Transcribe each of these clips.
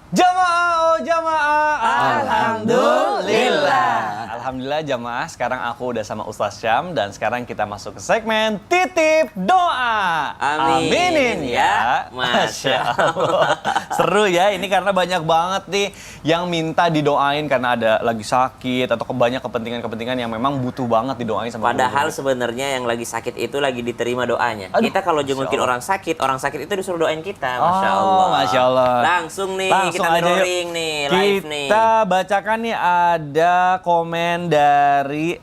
Jamaah, oh jamaah. Alhamdulillah. Alhamdulillah jamaah, sekarang aku udah sama Ustaz Syam dan sekarang kita masuk ke segmen titip doa. Aminin ya, Masya Allah. Seru ya, ini karena banyak banget nih yang minta didoain karena ada lagi sakit atau banyak kepentingan-kepentingan yang memang butuh banget didoain sama Padahal sebenarnya yang lagi sakit itu lagi diterima doanya. Aduh, Kita kalau jengukin orang sakit itu disuruh doain kita. Masya Allah. Masya Allah. Langsung nih, kita aja yuk. mirroring nih, live nih. Kita bacakan nih ada komen dari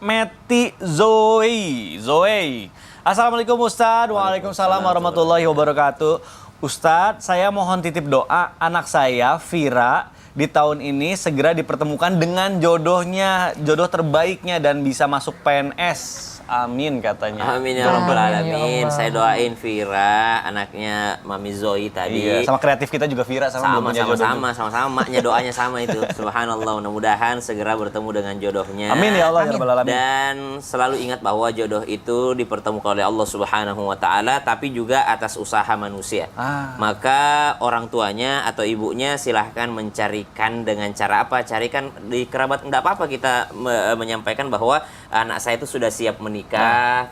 @Meti Zoe. Assalamualaikum Ustadz. Waalaikumsalam warahmatullahi wabarakatuh. Ustadz, saya mohon titip doa anak saya Vira di tahun ini segera dipertemukan dengan jodohnya, jodoh terbaiknya dan bisa masuk PNS. Amin katanya. Amin ya rabbal alamin. Saya doain Vira, anaknya Mami Zoe tadi. Iya, sama kreatif kita juga Vira sama punya jodoh. Sama maknya doanya sama itu. Subhanallah, mudah-mudahan segera bertemu dengan jodohnya. Amin ya Allah ya rabbal alamin. Dan selalu ingat bahwa jodoh itu dipertemukan oleh Allah Subhanahu wa taala tapi juga atas usaha manusia. Maka orang tuanya atau ibunya silahkan mencarikan dengan cara apa? Carikan di kerabat, enggak apa-apa kita menyampaikan bahwa anak saya itu sudah siap menikah.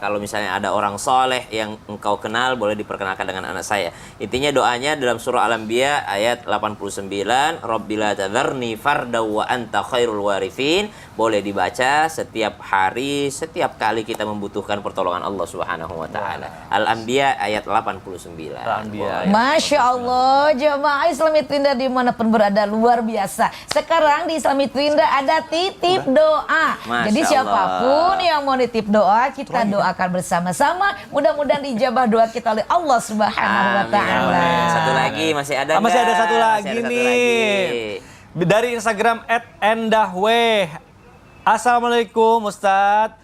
Kalau misalnya ada orang soleh yang engkau kenal, boleh diperkenalkan dengan anak saya. Intinya doanya dalam surah Al-Anbiya ayat 89, Rabbila tadharni farda wa anta khairul warithin. Boleh dibaca setiap hari, setiap kali kita membutuhkan pertolongan Allah Subhanahu wa taala. Al-Anbiya ayat 89. Masya Allah, jemaah Islami Twinda dimanapun berada luar biasa. Sekarang di Islami Twinda ada titip doa. Jadi siapapun yang mau nitip doa, kita doakan bersama-sama. Mudah-mudahan dijabah doa kita oleh Allah Subhanahu wa taala. Satu lagi masih ada. Masih ada satu lagi nih. Dari Instagram @endahweh. Assalamualaikum Ustadz.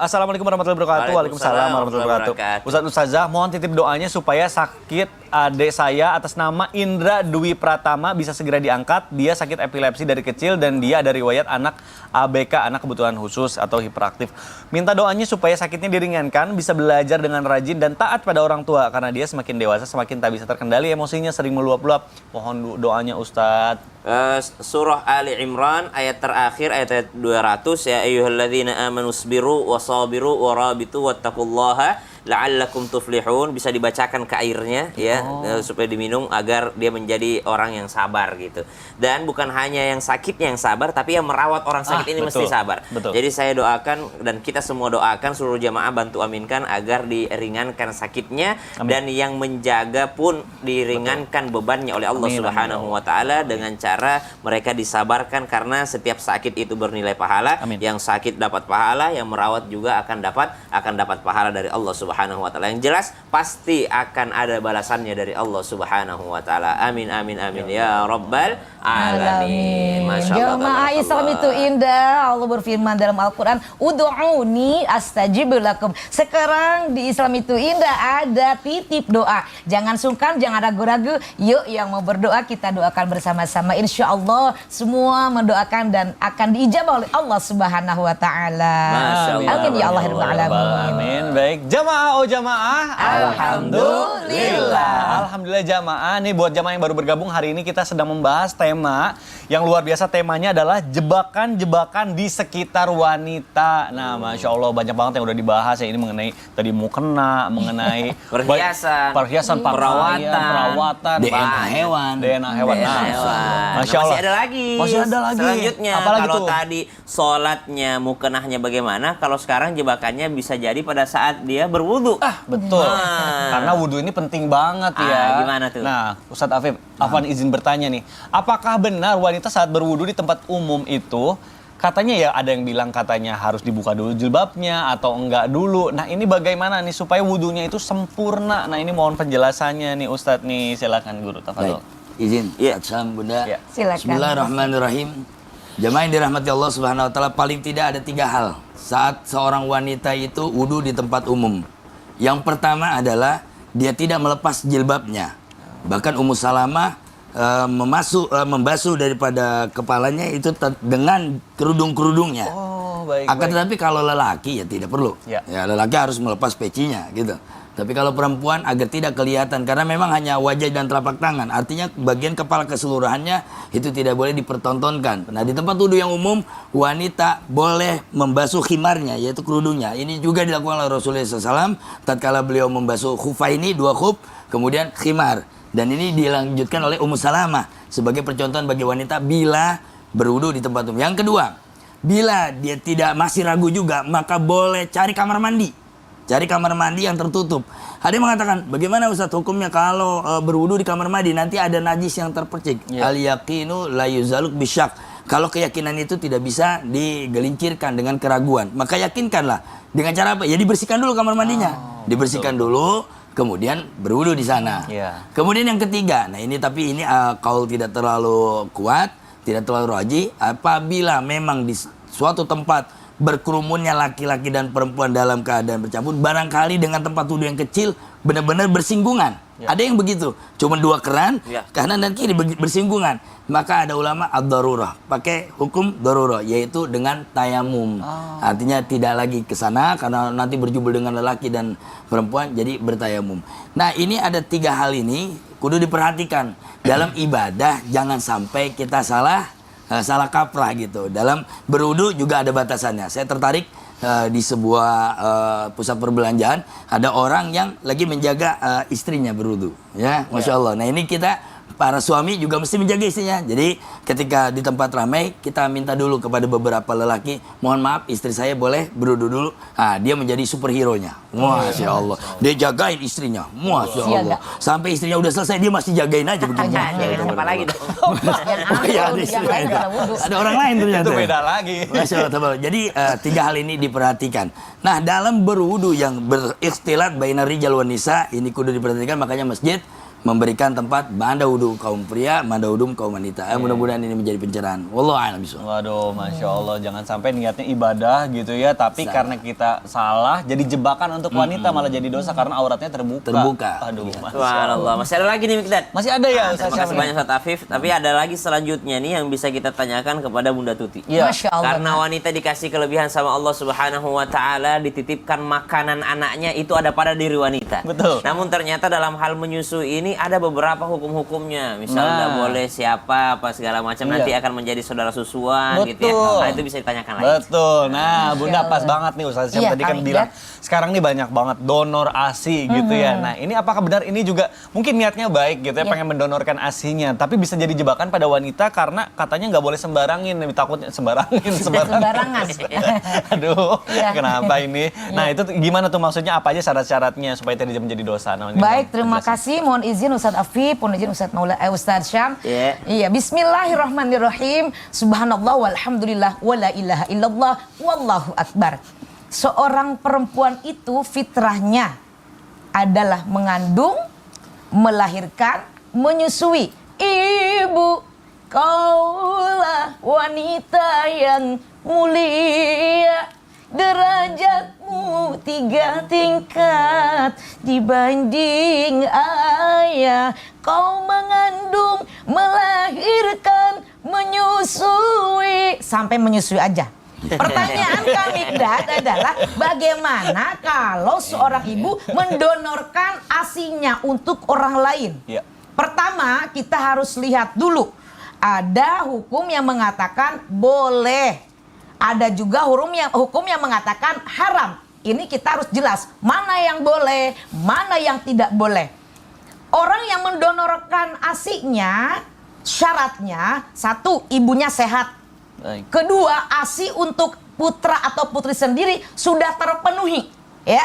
Assalamualaikum warahmatullahi wabarakatuh. Waalaikumsalam warahmatullahi wabarakatuh. Ustadz Ustazah, mohon titip doanya supaya sakit adik saya atas nama Indra Dwi Pratama bisa segera diangkat. Dia sakit epilepsi dari kecil dan dia ada riwayat anak ABK, anak kebutuhan khusus atau hiperaktif. Minta doanya supaya sakitnya diringankan, bisa belajar dengan rajin dan taat pada orang tua karena dia semakin dewasa semakin tak bisa terkendali emosinya, sering meluap-luap. Mohon doanya Ustadz. Surah Ali Imran ayat terakhir ayat 200, ya ayyuhalladzina amanu sabiru wasabiru warabitu wattaqullaha la'allakum tuflihun. Bisa dibacakan ke airnya ya, supaya diminum agar dia menjadi orang yang sabar gitu. Dan bukan hanya yang sakitnya yang sabar, tapi yang merawat orang sakit ini mesti sabar. Jadi saya doakan dan kita semua doakan, seluruh jamaah bantu aminkan agar diringankan sakitnya. Dan yang menjaga pun diringankan bebannya oleh Allah Subhanahu wa taala dengan cara mereka disabarkan, karena setiap sakit itu bernilai pahala. Yang sakit dapat pahala, yang merawat juga akan dapat pahala dari Allah Subhanahu wa taala. Yang jelas pasti akan ada balasannya dari Allah Subhanahu wa taala. Amin amin amin ya rabbal alamin. Masyaallah. Jemaah Islam itu indah. Allah berfirman dalam Al-Qur'an, "Ud'uni astajib lakum." Sekarang di Islam itu indah ada titip doa. Jangan sungkan, jangan ragu-ragu. Yuk yang mau berdoa kita doakan bersama-sama. Insya Allah semua mendoakan dan akan diijabah oleh Allah Subhanahu wa taala. Amin ya Allah rabbal alamin. Baik, jamaah jamaah. Alhamdulillah. Alhamdulillah jamaah. Nih buat jamaah yang baru bergabung, hari ini kita sedang membahas tema yang luar biasa. Temanya adalah jebakan-jebakan di sekitar wanita. Nah, Masya Allah banyak banget yang udah dibahas ya. Ini mengenai tadi mukena, mengenai perhiasan, perawatan, DNA hewan. Nah, Masya Allah. Masih ada lagi. Selanjutnya, apalagi kalau tuh? tadi sholatnya, mukenahnya bagaimana? Kalau sekarang jebakannya bisa jadi pada saat dia berwudu. Betul. Karena wudhu ini penting banget ya. Gimana tuh? Nah, Ustadz Afwan izin bertanya nih. Apakah benar wanita saat berwudhu di tempat umum itu, katanya ya ada yang bilang katanya harus dibuka dulu jilbabnya atau enggak dulu. Nah, ini bagaimana nih supaya wudhunya itu sempurna? Nah, ini mohon penjelasannya nih Ustadz nih. Silakan Guru Tafadhol. Izin. Assalamualaikum Bunda. Silakan. Bismillahirrahmanirrahim. Jamaah yang dirahmati Allah Subhanahu wa taala, paling tidak ada 3 hal saat seorang wanita itu wudhu di tempat umum. Yang pertama adalah dia tidak melepas jilbabnya. Bahkan Ummu Salamah membasuh daripada kepalanya itu dengan kerudung-kerudungnya. Oh, baik. Akan tetapi kalau lelaki ya tidak perlu. Ya. Ya, lelaki harus melepas pecinya gitu. Tapi kalau perempuan agar tidak kelihatan, karena memang hanya wajah dan telapak tangan, artinya bagian kepala keseluruhannya itu tidak boleh dipertontonkan. Nah, di tempat wudhu yang umum, wanita boleh membasuh khimarnya, yaitu kerudungnya. Ini juga dilakukan oleh Rasulullah SAW tatkala beliau membasuh khufaini, 2 khuf, kemudian khimar. Dan ini dilanjutkan oleh Ummu Salamah sebagai percontohan bagi wanita bila berwudhu di tempat umum. Yang kedua, bila dia tidak masih ragu juga, maka boleh cari kamar mandi. Cari kamar mandi yang tertutup. Ada yang mengatakan, bagaimana Ustaz hukumnya kalau berwudu di kamar mandi nanti ada najis yang terpercik? Al yaqinu la yuzaluk bisyak. Kalau keyakinan itu tidak bisa digelincirkan dengan keraguan, maka yakinkanlah. Dengan cara apa? Ya dibersihkan dulu kamar mandinya. Dibersihkan dulu, kemudian berwudu di sana. Kemudian yang ketiga, nah ini tapi ini kaul tidak terlalu kuat, tidak terlalu rajih. Apabila memang di suatu tempat berkerumunnya laki-laki dan perempuan dalam keadaan bercampur, barangkali dengan tempat wudhu yang kecil benar-benar bersinggungan. Ada yang begitu, cuma 2 keran kanan dan kiri bersinggungan, maka ada ulama ad-darurah, pakai hukum darurah, yaitu dengan tayamum. Artinya tidak lagi ke sana karena nanti berjubel dengan lelaki dan perempuan, jadi bertayamum. Nah, ini ada 3 hal ini kudu diperhatikan dalam ibadah, jangan sampai kita salah kaprah gitu. Dalam berwudu juga ada batasannya. Saya tertarik di sebuah pusat perbelanjaan, ada orang yang lagi menjaga istrinya berwudu, ya, Masya Allah. Nah, ini kita para suami juga mesti menjaga istrinya. Jadi ketika di tempat ramai, kita minta dulu kepada beberapa lelaki, mohon maaf istri saya boleh berwudu dulu. Nah, dia menjadi superhero-nya. Masya Allah. Dia jagain istrinya. Masya Allah. Sampai istrinya udah selesai, dia masih jagain aja begini. Siapa lagi dong? Ada orang lain ternyata. Itu beda lagi. Masya Allah. Jadi 3 hal ini diperhatikan. Nah, dalam berwudu yang berikhtilat bainar rijal wan nisa, ini kudu diperhatikan, makanya masjid memberikan tempat manda wudhu kaum pria, manda wudhu kaum wanita. Mudah-mudahan ini menjadi pencerahan. Wallahu a'lam bishawab. Waduh, Masya Allah. Jangan sampai niatnya ibadah gitu ya, tapi karena kita salah, jadi jebakan untuk wanita, malah jadi dosa karena auratnya terbuka. Aduh, Subhanallah. Masih ada lagi nih, Mikdad? Masih ada ya, Terima kasih banyak Ustaz Afif. Tapi ada lagi selanjutnya nih yang bisa kita tanyakan kepada Bunda Tuti. Masya Allah. Karena wanita dikasih kelebihan sama Allah Subhanahu wa Ta'ala, dititipkan makanan anaknya itu ada pada diri wanita. Betul. Namun ternyata dalam hal menyusui ini ada beberapa hukum-hukumnya. Misalnya boleh siapa, apa segala macam, nanti akan menjadi saudara susuan gitu ya. Nah, itu bisa ditanyakan lagi. Betul. Nah, Bunda pas banget nih Ustaz Syam tadi kan bilang sekarang nih banyak banget donor ASI gitu ya. Nah, ini apakah benar ini juga mungkin niatnya baik gitu ya, pengen mendonorkan ASI-nya, tapi bisa jadi jebakan pada wanita karena katanya nggak boleh sembarangin, takutnya sembarangan. Aduh, kenapa ini? Nah, itu gimana tuh maksudnya, apa aja syarat-syaratnya supaya tidak menjadi dosa? Baik, terima kasih. Mohon izin Ustaz Afif, mohon izin Ustaz Syam. Iya, bismillahirrahmanirrahim. Subhanallah walhamdulillah wala ilaha illallah wallahu akbar. Seorang perempuan itu fitrahnya adalah mengandung, melahirkan, menyusui. Ibu, kaulah wanita yang mulia, derajatmu 3 tingkat dibanding ayah. Kau mengandung, melahirkan, menyusui, sampai menyusui aja. Pertanyaan kami adalah bagaimana kalau seorang ibu mendonorkan ASI-nya untuk orang lain? Pertama, kita harus lihat dulu. Ada hukum yang mengatakan boleh. Ada juga hukum yang mengatakan haram. Ini kita harus jelas mana yang boleh, mana yang tidak boleh. Orang yang mendonorkan ASI-nya, syaratnya 1, ibunya sehat. Kedua, ASI untuk putra atau putri sendiri sudah terpenuhi, ya.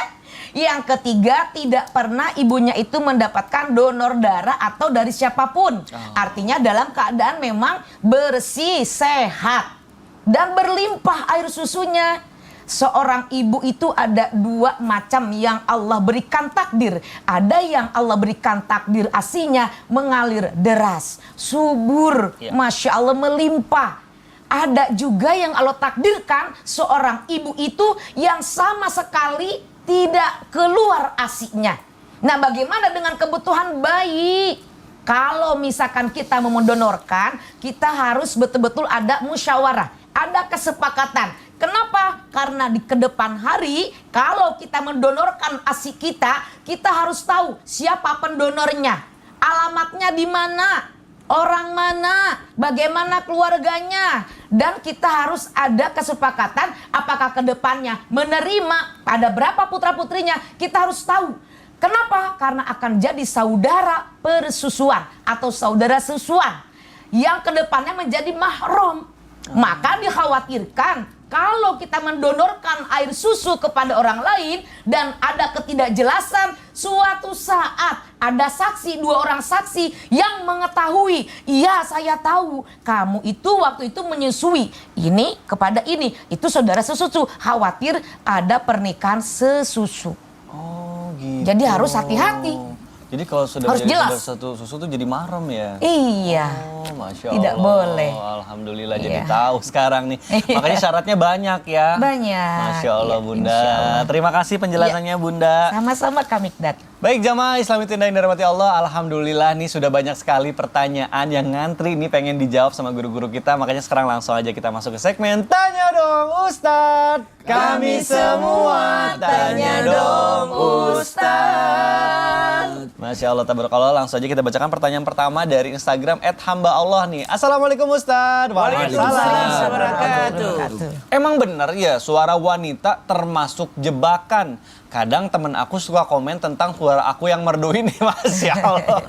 Yang ketiga, tidak pernah ibunya itu mendapatkan donor darah atau dari siapapun. Artinya dalam keadaan memang bersih, sehat, dan berlimpah air susunya. Seorang ibu itu ada 2 macam yang Allah berikan takdir. Ada yang Allah berikan takdir ASI-nya mengalir deras, subur, Masya Allah, melimpah. Ada juga yang Allah takdirkan seorang ibu itu yang sama sekali tidak keluar ASI-nya. Nah, bagaimana dengan kebutuhan bayi? Kalau misalkan kita mau mendonorkan, kita harus betul-betul ada musyawarah, ada kesepakatan. Kenapa? Karena di kedepan hari kalau kita mendonorkan ASI kita harus tahu siapa pendonornya, alamatnya di mana, orang mana, bagaimana keluarganya, dan kita harus ada kesepakatan apakah kedepannya menerima, ada berapa putra-putrinya, kita harus tahu. Kenapa? Karena akan jadi saudara persusuan atau saudara susuan yang kedepannya menjadi mahram. Maka dikhawatirkan kalau kita mendonorkan air susu kepada orang lain dan ada ketidakjelasan, suatu saat ada saksi, 2 orang saksi yang mengetahui, iya saya tahu kamu itu waktu itu menyusui ini kepada ini, itu saudara sesusu, khawatir ada pernikahan sesusu. Oh gitu. Jadi harus hati-hati. Jadi kalau sudah Harus menjadi jelas. saudara satu susu itu jadi mahram ya? Iya. Oh, Masya Tidak Allah. boleh. Alhamdulillah Iya. jadi tahu sekarang nih. Iya. Makanya syaratnya banyak ya. Banyak. Masya Allah Iya, Bunda. insya Allah. Terima kasih penjelasannya Bunda. Sama-sama Kak Mikdad. Baik jamaah Islam itu yang dirahmati Allah. Alhamdulillah nih sudah banyak sekali pertanyaan yang ngantri nih pengen dijawab sama guru-guru kita. Makanya sekarang langsung aja kita masuk ke segmen Tanya Dong Ustadz. Kami semua tanya dong Ustadz. Masya Allah tabarakallah, langsung aja kita bacakan pertanyaan pertama dari Instagram @hamba_Allah nih. Assalamualaikum Ustadz. Waalaikumsalam warahmatullahi wabarakatuh. Emang benar ya suara wanita termasuk jebakan? Kadang temen aku suka komen tentang suara aku yang merdu ini, Masya Allah.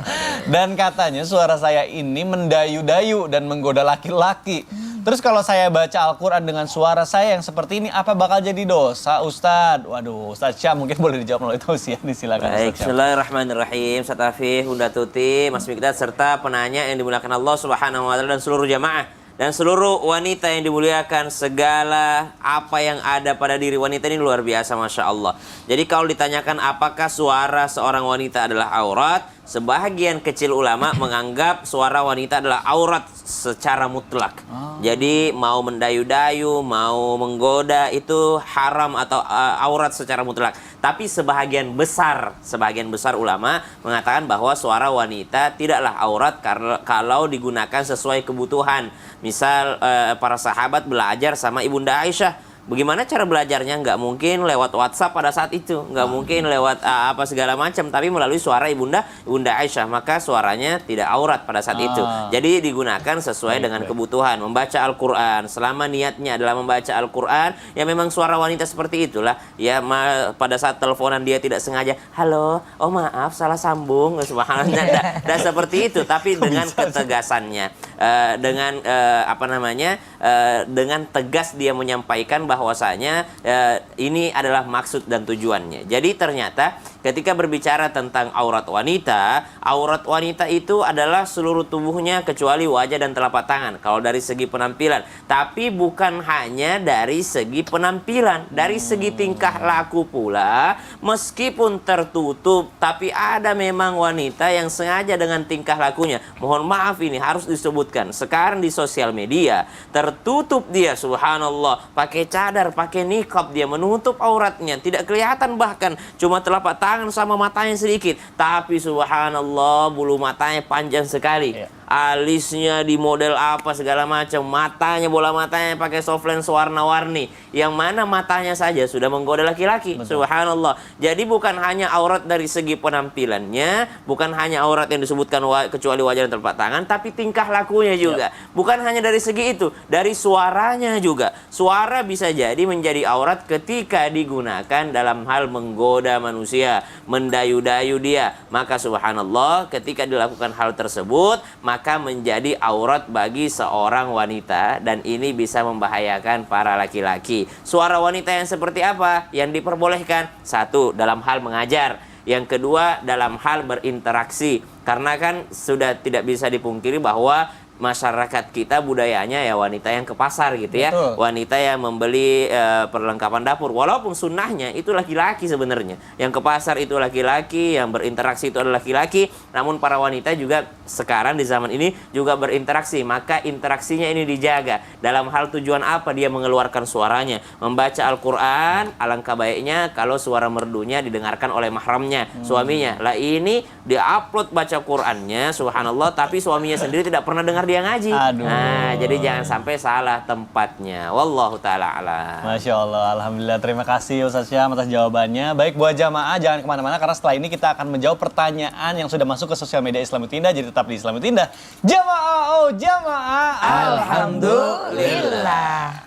Dan katanya suara saya ini mendayu-dayu dan menggoda laki-laki. Terus kalau saya baca Al-Quran dengan suara saya yang seperti ini, apa bakal jadi dosa Ustadz? Waduh, Ustadz Syah mungkin boleh dijawab melalui tausiah, silakan. Baik, bismillahirrahmanirrahim. Ustadz Afif, Bunda Tuti, Mas Mikdad, serta penanya yang dimuliakan Allah Subhanahu wa taala dan seluruh jamaah dan seluruh wanita yang dimuliakan, segala apa yang ada pada diri wanita ini luar biasa, Masya Allah. Jadi kalau ditanyakan apakah suara seorang wanita adalah aurat, sebahagian kecil ulama menganggap suara wanita adalah aurat secara mutlak. Jadi mau mendayu-dayu, mau menggoda itu haram atau aurat secara mutlak. Tapi sebahagian besar ulama mengatakan bahwa suara wanita tidaklah aurat kalau digunakan sesuai kebutuhan. Misal para sahabat belajar sama Ibunda Aisyah. Bagaimana cara belajarnya? Nggak mungkin lewat WhatsApp pada saat itu, nggak mungkin lewat apa segala macam, tapi melalui suara Ibunda Aisyah, maka suaranya tidak aurat pada saat itu. Jadi digunakan sesuai dengan kebutuhan. Membaca Al-Quran, selama niatnya adalah membaca Al-Quran, ya memang suara wanita seperti itulah. Ya pada saat teleponan dia tidak sengaja, halo, oh maaf salah sambung, subhanallah, dan seperti itu. Tapi dengan ketegasannya, dengan dengan tegas dia menyampaikan bahwasanya ini adalah maksud dan tujuannya. Jadi ternyata ketika berbicara tentang aurat wanita itu adalah seluruh tubuhnya kecuali wajah dan telapak tangan kalau dari segi penampilan. Tapi bukan hanya dari segi penampilan, dari segi tingkah laku pula, meskipun tertutup, tapi ada memang wanita yang sengaja dengan tingkah lakunya. Mohon maaf, ini harus disebutkan. Sekarang di sosial media tertutup dia, subhanallah, pakai cadar, pakai niqab, dia menutup auratnya, tidak kelihatan, bahkan cuma telapak tangan sama matanya sedikit, tapi subhanallah bulu matanya panjang sekali. Alisnya di model apa segala macam, matanya, bola matanya pakai softland warna-warni, yang mana matanya saja sudah menggoda laki-laki. Subhanallah. Jadi bukan hanya aurat dari segi penampilannya, bukan hanya aurat yang disebutkan kecuali wajah dan telapak tangan, tapi tingkah lakunya juga. Bukan hanya dari segi itu, dari suaranya juga. Suara bisa jadi menjadi aurat ketika digunakan dalam hal menggoda manusia, mendayu-dayu dia. Maka subhanallah, ketika dilakukan hal tersebut, maka menjadi aurat bagi seorang wanita, dan ini bisa membahayakan para laki-laki. Suara wanita yang seperti apa yang diperbolehkan? Satu, dalam hal mengajar. Yang kedua, dalam hal berinteraksi. Karena kan sudah tidak bisa dipungkiri bahwa masyarakat kita budayanya ya wanita yang ke pasar gitu ya. Betul. Wanita yang membeli perlengkapan dapur. Walaupun sunnahnya itu laki-laki sebenarnya. Yang ke pasar itu laki-laki, yang berinteraksi itu adalah laki-laki. Namun para wanita juga sekarang di zaman ini juga berinteraksi. Maka interaksinya ini dijaga. Dalam hal tujuan apa dia mengeluarkan suaranya? Membaca Al-Quran, alangkah baiknya kalau suara merdunya didengarkan oleh mahramnya, suaminya. Lah ini dia upload baca Qur'annya, subhanallah, tapi suaminya sendiri tidak pernah dengar dia ngaji. Aduh. Nah, jadi jangan sampai salah tempatnya. Wallahu ta'ala a'lam. Masya Allah, Alhamdulillah. Terima kasih Ustaz Syam atas jawabannya. Baik, buat jamaah jangan kemana-mana karena setelah ini kita akan menjawab pertanyaan yang sudah masuk ke sosial media Islami Indah. Jadi tetap di Islami Indah. Jamaah, oh jamaah. Alhamdulillah.